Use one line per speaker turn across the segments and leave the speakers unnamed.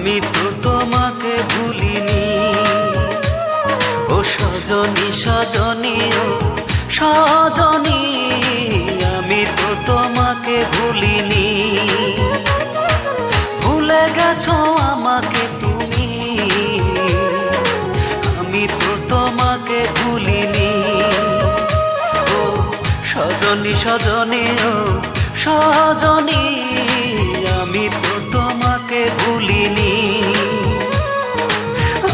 আমি তো তোমাকে ভুলিনি। ও সজনী সজনী ও সজনী, আমি তো তোমাকে ভুলিনি। ভুলে গেছো আমাকে তুমি, আমি তো তোমাকে ভুলিনি। ও সজনী সজনী ও সজনী, আমি তো তোমাকে ভুলিনি।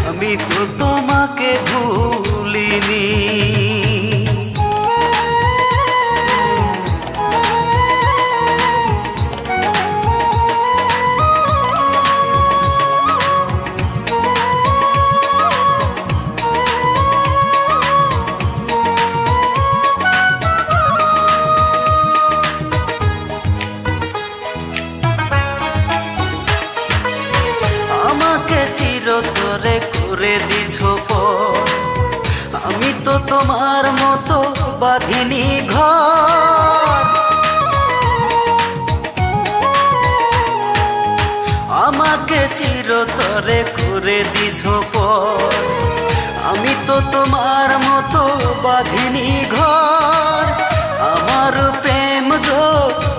আমি তো তোমাকে ভুলিনি। চিরতরে করে দিছো পর, আমি তো তোমার মতো বাঁধিনি ঘর। আমাকে চিরতরে করে দিছো পর, আমি তো তোমার মতো বাঁধিনি ঘর। আমার প্রেম গো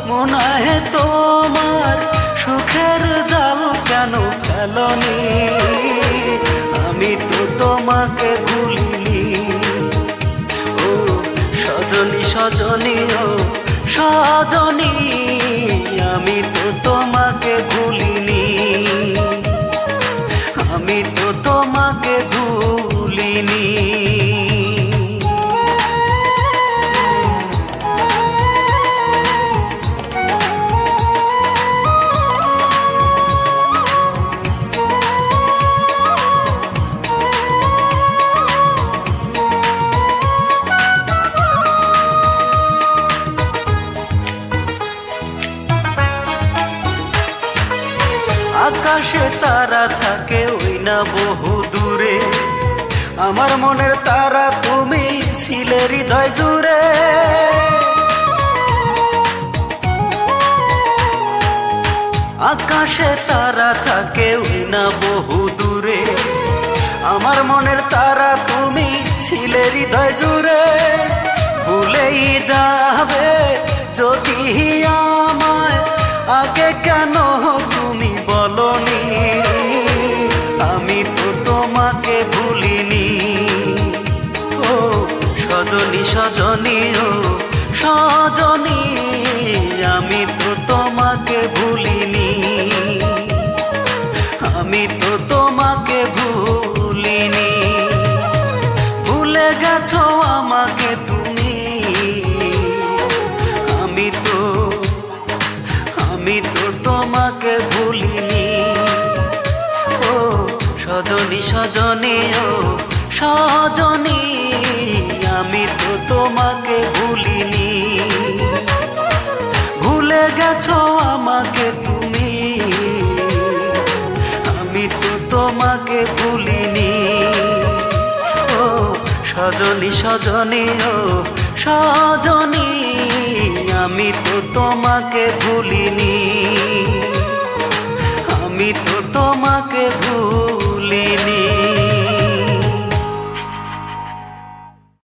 মনে তোমার, সুখের জাল কেন ফেলনি? আমি তো তোমাকে ভুলিনি। ও সজনী সজনী ও সজনী, আমি তো তোমাকে ভুলিনি। আমি তো তোমাকে ভুলিনি। আকাশে তারা থাকে ওই না বহু দূরে, আমার মনের তারা তুমি ছিলে হৃদয় জুড়ে। আকাশে তারা থাকে ওই না বহু দূরে, আমার মনের তারা তুমি ছিলে হৃদয় জুড়ে। ভুলেই যাবে যদি আমায়, আগে কেন তুমি বলনি? আমি তো তোমাকে ভুলিনি। ও সজনী সজনী ও সজনী, আমি তো তোমাকে ভুলিনি। আমি তো তোমাকে ভুলিনি। ভুলে গেছো আমাকে তুমি, আমি তো তোমাকে ভুলিনি। ও সজনী সজনী ও সজনী, আমি তো তোমাকে ভুলিনি। ভুলে গেছো আমাকে তুমি, আমি তো তোমাকে ভুলিনি। ও সজনী সজনী ও সজনী, আমি তো তোমাকে ভুলিনি। আমি তো তোমাকে